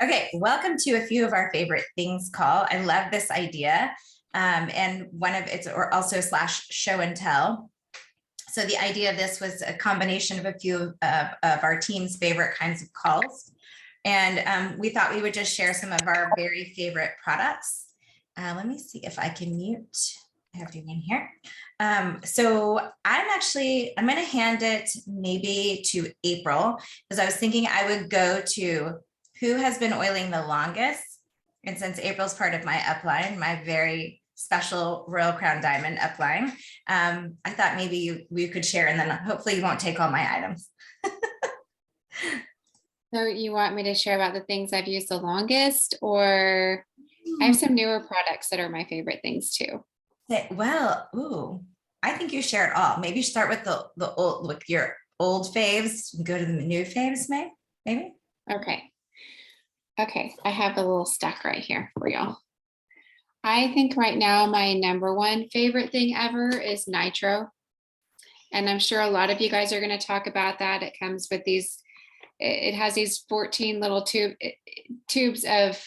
Okay, welcome to a few of our favorite things call. I love this idea. And one of it's or also slash show and tell. So the idea of this was a combination of a few of our team's favorite kinds of calls. And we thought we would just share some of our very favorite products. Let me see if I can mute everyone here. So I'm going to hand it maybe to April, because I was thinking I would go to who has been oiling the longest. And since April's part of my upline, my very special Royal Crown Diamond upline, I thought maybe we could share, and then hopefully you won't take all my items. So you want me to share about the things I've used the longest, or I have some newer products that are my favorite things too. Well, ooh, I think you share it all. Maybe start with the old, with your old faves, and go to the new faves, maybe. Okay, I have a little stack right here for y'all. I think right now my number one favorite thing ever is nitro. And I'm sure a lot of you guys are going to talk about that. It comes with these, it has these 14 little tubes of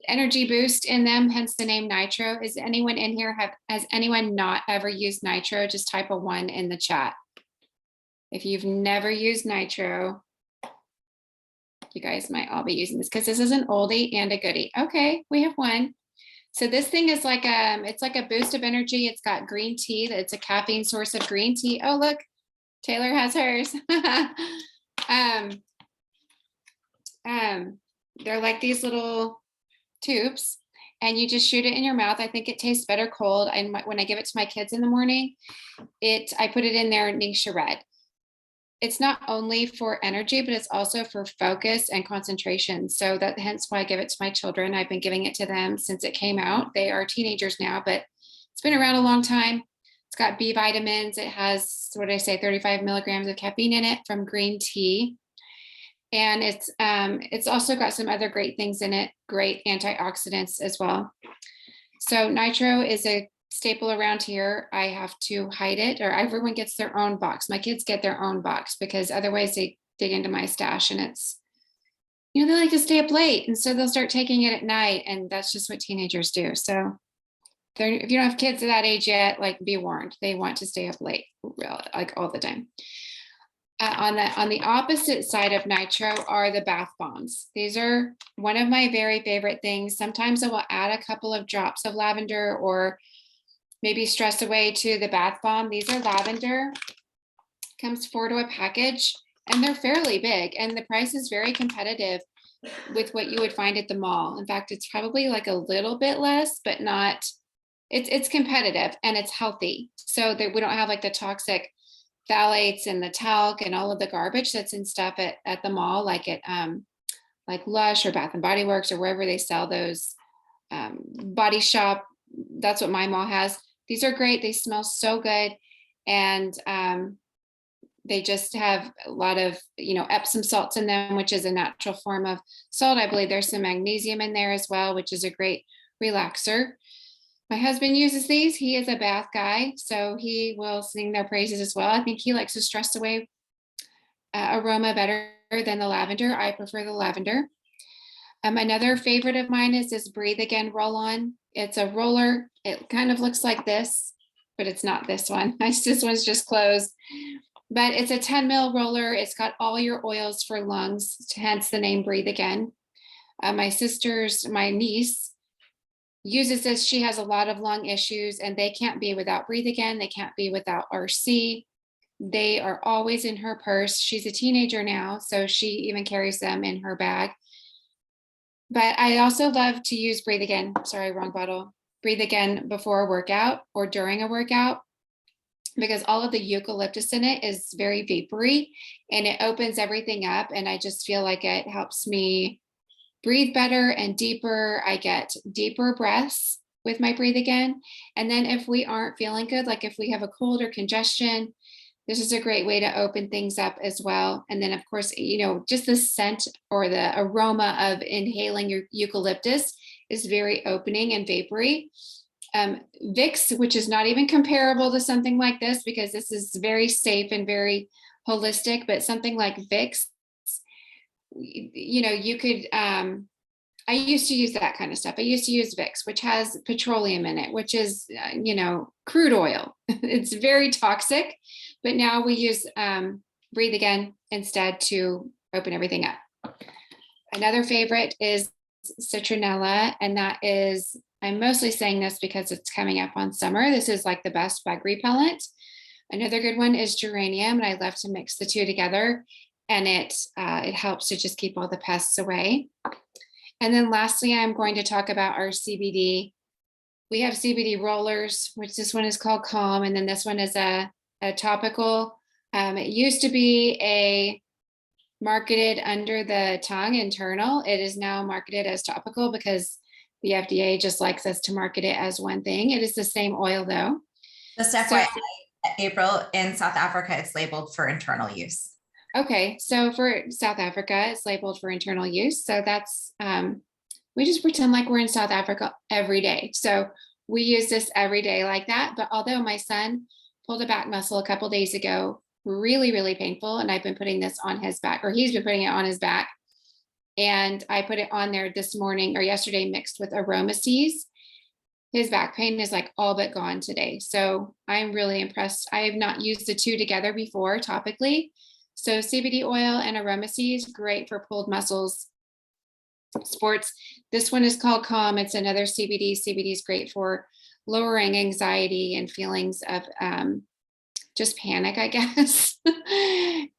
energy boost in them, hence the name nitro. Is anyone in here has anyone not ever used nitro? Just type a 1 in the chat. If you've never used nitro, you guys might all be using this because this is an oldie and a goodie. Okay, we have one. So this thing is like it's like a boost of energy. It's got green tea. It's a caffeine source of green tea. Oh, look, Taylor has hers. They're like these little tubes, and you just shoot it in your mouth. I think it tastes better cold. And when I give it to my kids in the morning, I put it in their Ningxia Red. It's not only for energy, but it's also for focus and concentration. So that hence why I give it to my children. I've been giving it to them since it came out. They are teenagers now, but it's been around a long time. It's got B vitamins. It has, what did I say, 35 milligrams of caffeine in it from green tea. And it's also got some other great things in it, great antioxidants as well. So nitro is a staple around here. I have to hide it, or everyone gets their own box. My kids get their own box because otherwise they dig into my stash, and it's, they like to stay up late, and so they'll start taking it at night, and that's just what teenagers do. So if you don't have kids at that age yet, like, be warned, they want to stay up late, like all the time. On the opposite side of nitro are the bath bombs. These are one of my very favorite things. Sometimes I will add a couple of drops of lavender or maybe Stress Away to the bath bomb. These are lavender, comes 4 to a package, and they're fairly big, and the price is very competitive with what you would find at the mall. In fact, it's probably like a little bit less, but not, it's competitive, and it's healthy. So that we don't have like the toxic phthalates and the talc and all of the garbage that's in stuff at the mall, like at like Lush or Bath and Body Works or wherever they sell those. Body Shop, that's what my mall has. These are great. They smell so good. And they just have a lot of, Epsom salts in them, which is a natural form of salt. I believe there's some magnesium in there as well, which is a great relaxer. My husband uses these. He is a bath guy, so he will sing their praises as well. I think he likes the Stress Away aroma better than the lavender. I prefer the lavender. Another favorite of mine is this Breathe Again roll-on. It's a roller. It kind of looks like this, but it's not this one. This one's just closed. But it's a 10 ml roller. It's got all your oils for lungs, hence the name Breathe Again. My niece uses this. She has a lot of lung issues, and they can't be without Breathe Again. They can't be without RC. They are always in her purse. She's a teenager now, so she even carries them in her bag. But I also love to use Breathe Again. Sorry, wrong bottle. Breathe Again before a workout or during a workout, because all of the eucalyptus in it is very vapory, and it opens everything up. And I just feel like it helps me breathe better and deeper. I get deeper breaths with my Breathe Again. And then if we aren't feeling good, like if we have a cold or congestion, this is a great way to open things up as well. And then of course, just the scent or the aroma of inhaling your eucalyptus is very opening and vapory. Vicks, which is not even comparable to something like this because this is very safe and very holistic, but something like Vicks you could, I used to use that kind of stuff. I used to use Vicks, which has petroleum in it, which is, crude oil. It's very toxic, but now we use Breathe Again instead to open everything up. Another favorite is citronella, and that is, I'm mostly saying this because it's coming up on summer. This is like the best bug repellent. Another good one is geranium, and I love to mix the two together, and it helps to just keep all the pests away. And then lastly, I'm going to talk about our CBD. We have CBD rollers, which this one is called Calm, and then this one is a topical. It used to be marketed under the tongue internal. It is now marketed as topical because the FDA just likes us to market it as one thing. It is the same oil though. Just FYI, April, in South Africa, it's labeled for internal use. Okay, so for South Africa, it's labeled for internal use. So that's, we just pretend like we're in South Africa every day. So we use this every day like that. But although my son pulled a back muscle a couple days ago, really, really painful, and I've been putting this on his back, or he's been putting it on his back. And I put it on there this morning or yesterday mixed with Aromaseas. His back pain is like all but gone today. So I'm really impressed. I have not used the two together before topically. So CBD oil and Aromaseas, great for pulled muscles, sports. This one is called Calm. It's another CBD. CBD is great for lowering anxiety and feelings of just panic, I guess.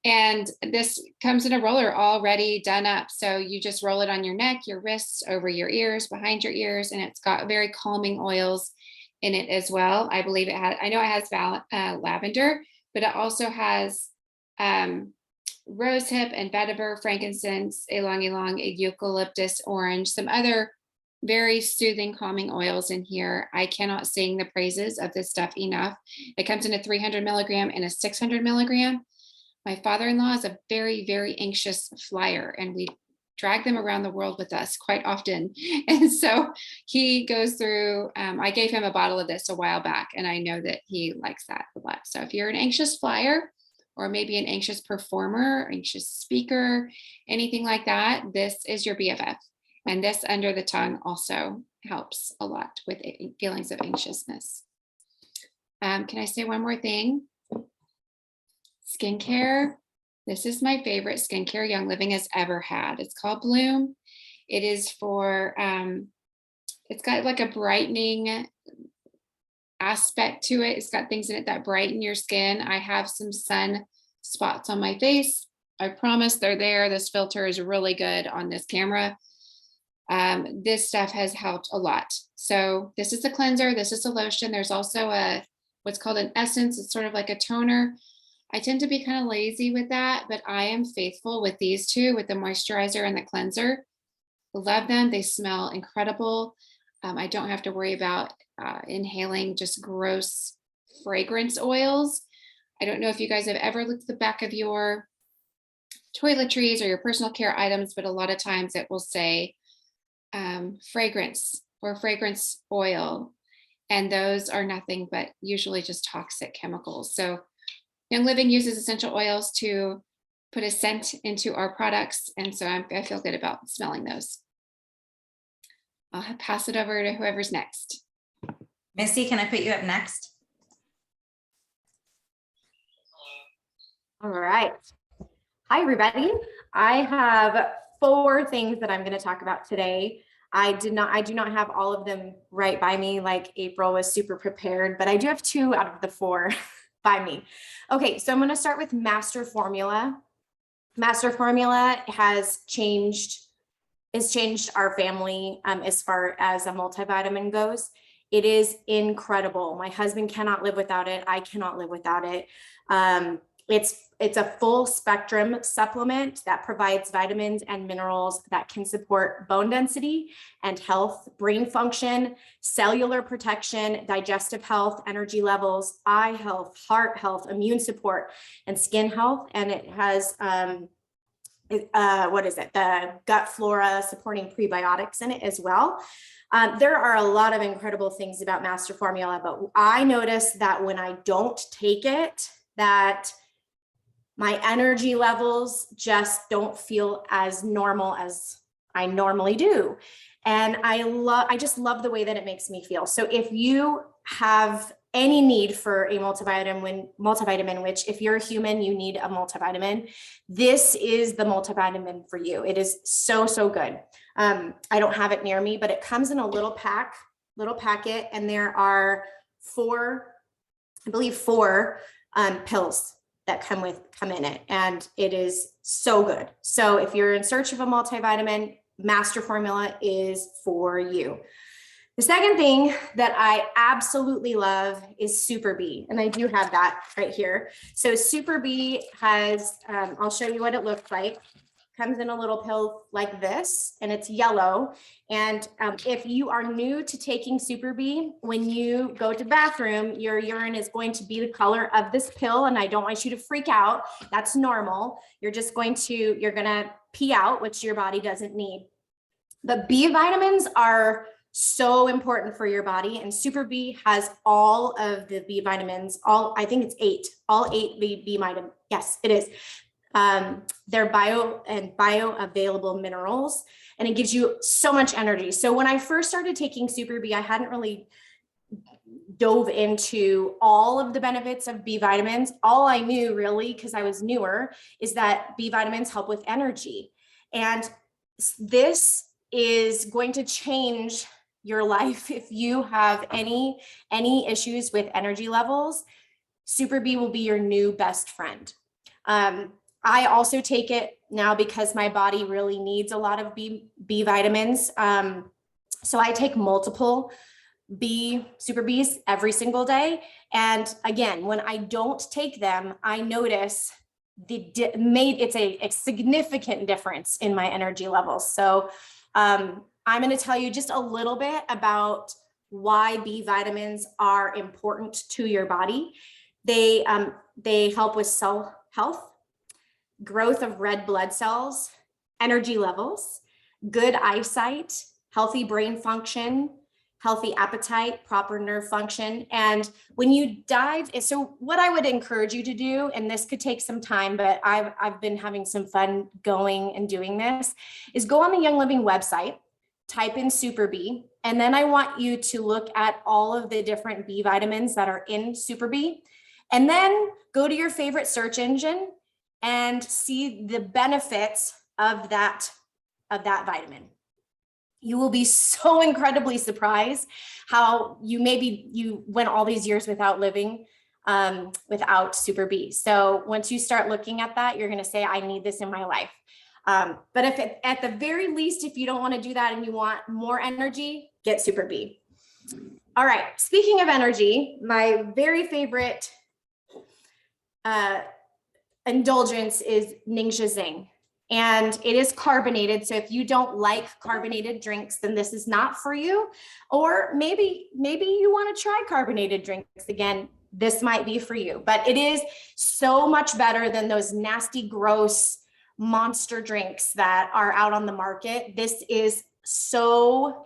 And this comes in a roller already done up. So you just roll it on your neck, your wrists, over your ears, behind your ears, and it's got very calming oils in it as well. I believe it has, I know it has lavender, but it also has rosehip and vetiver, frankincense, ylang ylang, eucalyptus, orange, some other very soothing, calming oils in here. I cannot sing the praises of this stuff enough. It comes in a 300 milligram and a 600 milligram. My father-in-law is a very, very anxious flyer, and we drag them around the world with us quite often. And so he goes through, I gave him a bottle of this a while back, and I know that he likes that a lot. So if you're an anxious flyer, or maybe an anxious performer, anxious speaker, anything like that, this is your BFF. And this under the tongue also helps a lot with feelings of anxiousness. Can I say one more thing? Skincare. This is my favorite skincare Young Living has ever had. It's called Bloom. It is for, it's got like a brightening aspect to it. It's got things in it that brighten your skin. I have some sun spots on my face. I promise they're there. This filter is really good on this camera. This stuff has helped a lot. So this is a cleanser. This is a lotion. There's also what's called an essence. It's sort of like a toner. I tend to be kind of lazy with that, but I am faithful with these two, with the moisturizer and the cleanser. Love them. They smell incredible. I don't have to worry about inhaling just gross fragrance oils. I don't know if you guys have ever looked at the back of your toiletries or your personal care items, but a lot of times it will say fragrance or fragrance oil, and those are nothing but usually just toxic chemicals. So Young Living uses essential oils to put a scent into our products, and so I feel good about smelling those. I'll pass it over to whoever's next. Missy, can I put you up next? All right. Hi, everybody. I have 4 things that I'm going to talk about today. I do not have all of them right by me, like April was super prepared, but I do have 2 out of the 4 by me. Okay, so I'm going to start with Master Formula. Master Formula has changed our family as far as a multivitamin goes. It is incredible. My husband cannot live without it. I cannot live without it. It's a full spectrum supplement that provides vitamins and minerals that can support bone density and health, brain function, cellular protection, digestive health, energy levels, eye health, heart health, immune support, and skin health. And it has, the gut flora supporting prebiotics in it as well. There are a lot of incredible things about Master Formula, but I noticed that when I don't take it, that My energy levels just don't feel as normal as I normally do. And I just love the way that it makes me feel. So if you have any need for a multivitamin, which if you're a human, you need a multivitamin, this is the multivitamin for you. It is so, so good. I don't have it near me, but it comes in a little packet, and there are four pills that come in it, and it is so good. So if you're in search of a multivitamin, Master Formula is for you. The second thing that I absolutely love is Super B, and I do have that right here. So Super B has, I'll show you what it looks like. Comes in a little pill like this, and it's yellow. And if you are new to taking Super B, when you go to the bathroom, your urine is going to be the color of this pill, and I don't want you to freak out. That's normal. You're gonna pee out, which your body doesn't need. But B vitamins are so important for your body, and Super B has all of the B vitamins, I think it's 8, all 8 B vitamins. Yes, it is. They're bioavailable minerals, and it gives you so much energy. So when I first started taking Super B, I hadn't really dove into all of the benefits of B vitamins. All I knew really, because I was newer, is that B vitamins help with energy. And this is going to change your life. If you have any issues with energy levels, Super B will be your new best friend. I also take it now because my body really needs a lot of B vitamins. So I take multiple Super Bs every single day. And again, when I don't take them, I notice it's a significant difference in my energy levels. So I'm going to tell you just a little bit about why B vitamins are important to your body. They help with cell health, growth of red blood cells, energy levels, good eyesight, healthy brain function, healthy appetite, proper nerve function. And when you so what I would encourage you to do, and this could take some time, but I've been having some fun going and doing this, is go on the Young Living website, type in Super B, and then I want you to look at all of the different B vitamins that are in Super B, and then go to your favorite search engine and see the benefits of that vitamin. You will be so incredibly surprised how you went all these years without living without Super B. So once you start looking at that, you're going to say, I need this in my life. But at the very least, if you don't want to do that and you want more energy, get Super B. All right. Speaking of energy, my very favorite indulgence is Ningxia Zing, and it is carbonated. So if you don't like carbonated drinks, then this is not for you. Or maybe you want to try carbonated drinks again. This might be for you, but it is so much better than those nasty, gross monster drinks that are out on the market. This is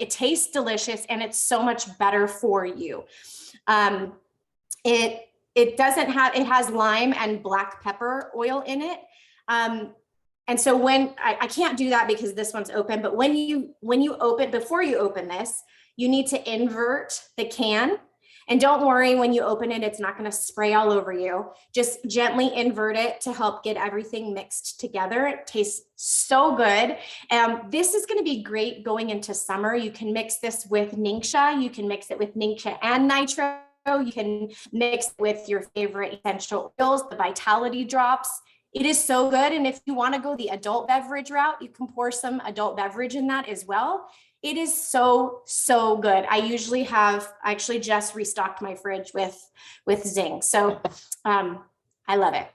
it tastes delicious, and it's so much better for you. It has lime and black pepper oil in it. And so when I can't do that because this one's open, but before you open this, you need to invert the can. And don't worry, when you open it, it's not going to spray all over you. Just gently invert it to help get everything mixed together. It tastes so good. This is going to be great going into summer. You can mix this with Ningxia. You can mix it with Ningxia and nitro. You can mix it with your favorite essential oils, the vitality drops. It is so good. And if you want to go the adult beverage route, you can pour some adult beverage in that as well. It is so, so good. I actually just restocked my fridge with Zing. So I love it.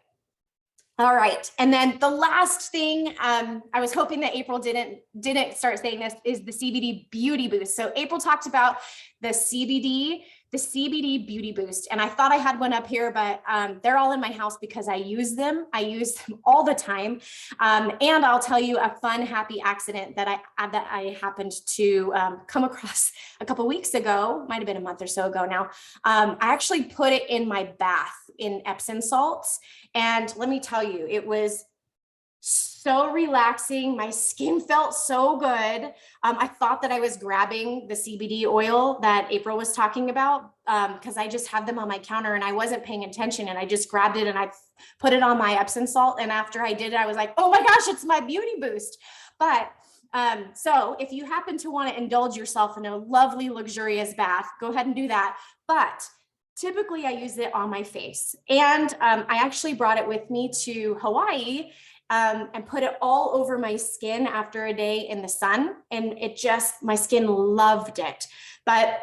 All right. And then the last thing, I was hoping that April didn't start saying this, is the CBD Beauty Boost. So April talked about the CBD the CBD Beauty Boost. And I thought I had one up here, but they're all in my house because I use them. I use them all the time. And I'll tell you a fun, happy accident that I happened to come across a couple weeks ago, might've been a month or so ago now. I actually put it in my bath in Epsom salts. And let me tell you, it was so relaxing. My skin felt so good. I thought that I was grabbing the CBD oil that April was talking about because I just have them on my counter and I wasn't paying attention, and I just grabbed it and I put it on my Epsom salt. And after I did it, I was like, oh my gosh, it's my beauty boost. But so if you happen to want to indulge yourself in a lovely, luxurious bath, go ahead and do that. But typically I use it on my face. And I actually brought it with me to Hawaii and put it all over my skin after a day in the sun. And my skin loved it. But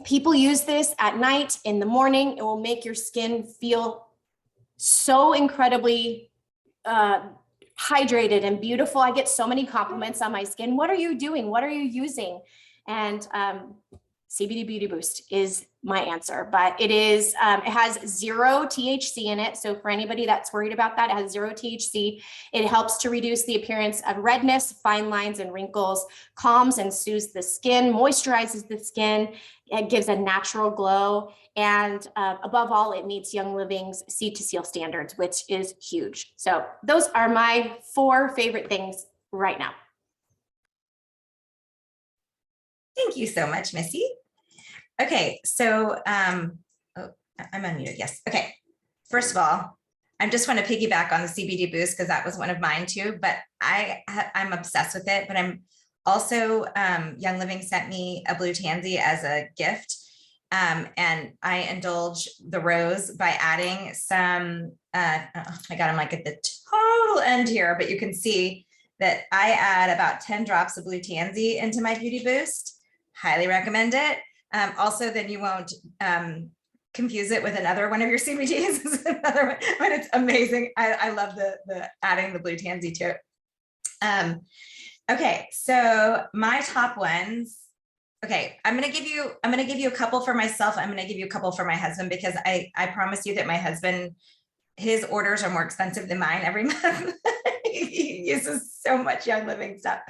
people use this at night, in the morning. It will make your skin feel so incredibly hydrated and beautiful. I get so many compliments on my skin. What are you doing? What are you using? And CBD Beauty Boost is my answer, but it has 0 THC in it. So for anybody that's worried about that, it has 0 THC. It helps to reduce the appearance of redness, fine lines, and wrinkles, calms and soothes the skin, moisturizes the skin. It gives a natural glow. And above all, it meets Young Living's Seed to Seal standards, which is huge. So those are my 4 favorite things right now. Thank you so much, Missy. Okay, so I'm unmuted. Yes. Okay. First of all, I just want to piggyback on the CBD boost because that was one of mine too. But I'm obsessed with it. But I'm also Young Living sent me a blue tansy as a gift, and I indulge the rose by adding some. Oh my God, I'm like at the total end here, but you can see that I add about 10 drops of blue tansy into my beauty boost. Highly recommend it. Also, then you won't confuse it with another one of your CBDs, another one, but it's amazing. I love the adding the blue tansy to it. Okay, so my top ones. Okay, I'm gonna give you a couple for myself. I'm gonna give you a couple for my husband because I promise you that my husband, his orders are more expensive than mine every month. He uses so much Young Living stuff.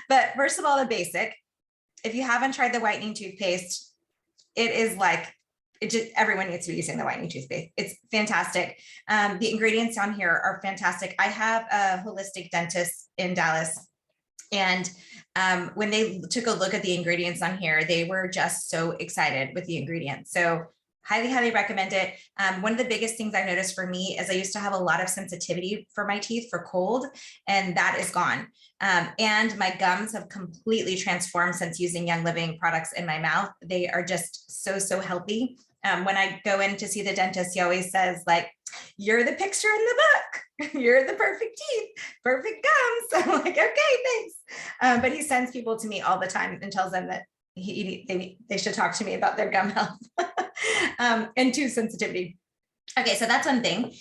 But first of all, the basic. If you haven't tried the whitening toothpaste, it is like, everyone needs to be using the whitening toothpaste. It's fantastic. The ingredients on here are fantastic. I have a holistic dentist in Dallas, and when they took a look at the ingredients on here, they were just so excited with the ingredients. So highly recommend it. One of the biggest things I noticed for me is I used to have a lot of sensitivity for my teeth for cold, and that is gone. And my gums have completely transformed since using Young Living products in my mouth. They are just so healthy. When I go in to see the dentist, he always says, like, you're the picture in the book. You're the perfect teeth, perfect gums. I'm like, okay, thanks. But he sends people to me all the time and tells them that they should talk to me about their gum health and tooth sensitivity. Okay, so that's one thing.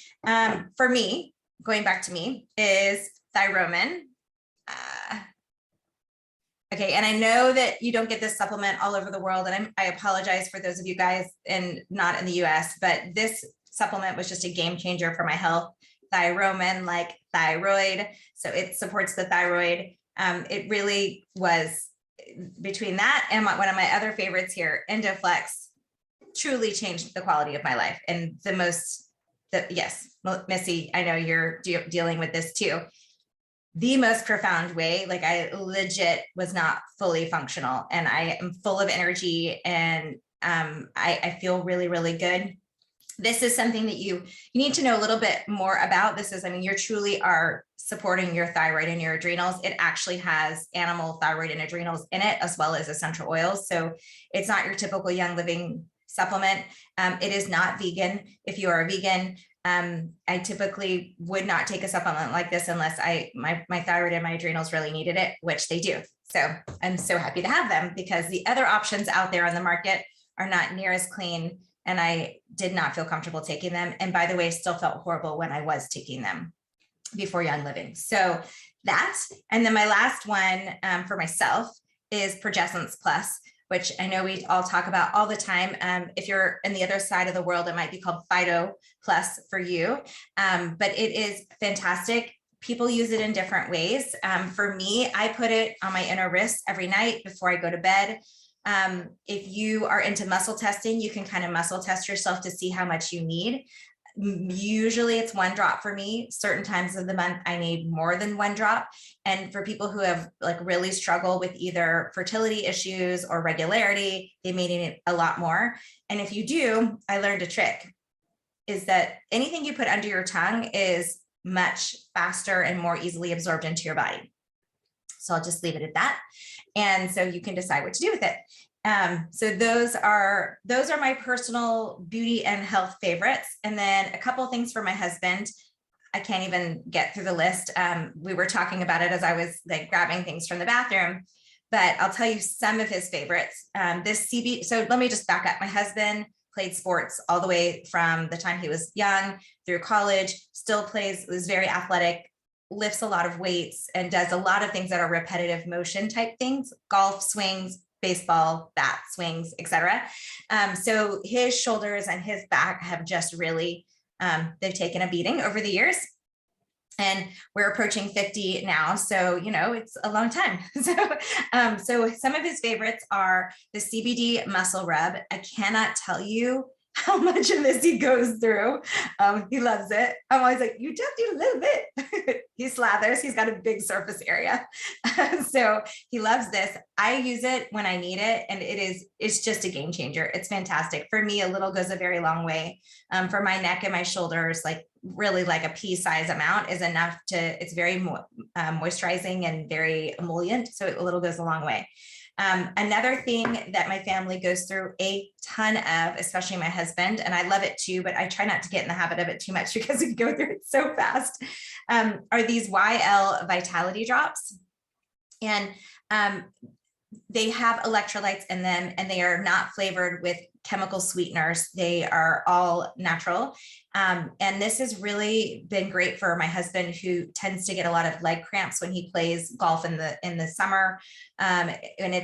For me, going back to me, is Thyromin. Okay, and I know that you don't get this supplement all over the world, and I apologize for those of you guys not in the US, but this supplement was just a game changer for my health. Thyromin, like thyroid, so it supports the thyroid. It really was, between that and one of my other favorites here, Endoflex, truly changed the quality of my life. And yes, Missy, I know you're dealing with this too. The most profound way, like I legit was not fully functional, and I am full of energy, and I feel really good. This is something that you need to know a little bit more about. This is, I mean, you truly are supporting your thyroid and your adrenals. It actually has animal thyroid and adrenals in it, as well as essential oils. So it's not your typical Young Living supplement. It is not vegan. If you are a vegan, I typically would not take a supplement like this unless my thyroid and my adrenals really needed it, which they do. So I'm so happy to have them, because the other options out there on the market are not near as clean, and I did not feel comfortable taking them. And by the way, still felt horrible when I was taking them before Young Living. So that, and then my last one for myself is Progessence Plus. which I know we all talk about all the time. If you're in the other side of the world, it might be called Phyto Plus for you, but it is fantastic. People use it in different ways. For me, I put it on my inner wrist every night before I go to bed. If you are into muscle testing, you can kind of muscle test yourself to see how much you need. Usually it's 1 drop for me. Certain times of the month, I need more than 1 drop. And for people who have like really struggle with either fertility issues or regularity, they may need it a lot more. And if you do, I learned a trick, is that anything you put under your tongue is much faster and more easily absorbed into your body. So I'll just leave it at that. And so you can decide what to do with it. So those are my personal beauty and health favorites. And then a couple of things for my husband. I can't even get through the list. We were talking about it as I was like grabbing things from the bathroom, but I'll tell you some of his favorites. So let me just back up. My husband played sports all the way from the time he was young through college, still plays, was very athletic, lifts a lot of weights, and does a lot of things that are repetitive motion type things, golf, swings, baseball, bat, swings, etc. So his shoulders and his back have just really, they've taken a beating over the years. And we're approaching 50 now. So, you know, it's a long time. So some of his favorites are the CBD muscle rub. I cannot tell you how much of this he goes through. He loves it. I'm always like, you just need a little bit. He slathers, he's got a big surface area. So he loves this. I use it when I need it. And it's just a game changer. It's fantastic. For me, a little goes a very long way. For my neck and my shoulders, like really like a pea size amount is enough to, it's very moisturizing and very emollient. So a little goes a long way. Another thing that my family goes through a ton of, especially my husband, and I love it too, but I try not to get in the habit of it too much because we go through it so fast, are these YL Vitality Drops. And they have electrolytes in them, and they are not flavored with chemical sweeteners. They are all natural. And this has really been great for my husband, who tends to get a lot of leg cramps when he plays golf in the summer. And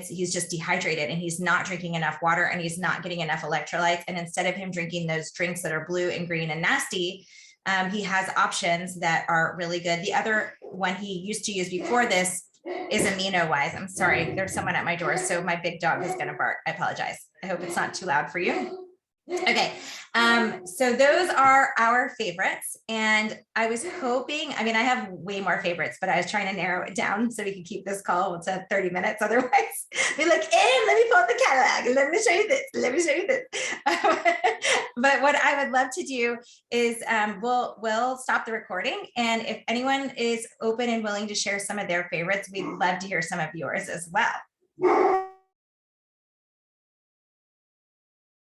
he's just dehydrated, and he's not drinking enough water, and he's not getting enough electrolytes. And instead of him drinking those drinks that are blue and green and nasty, he has options that are really good. The other one he used to use before this is Amino Wise. I'm sorry, there's someone at my door, so my big dog is going to bark. I apologize. I hope it's not too loud for you. Okay, so those are our favorites, and I was hoping, I mean, I have way more favorites, but I was trying to narrow it down so we could keep this call to 30 minutes. Otherwise, be like, hey, let me pull up the catalog, let me show you this, let me show you this. But what I would love to do is we'll stop the recording, and if anyone is open and willing to share some of their favorites, we'd love to hear some of yours as well.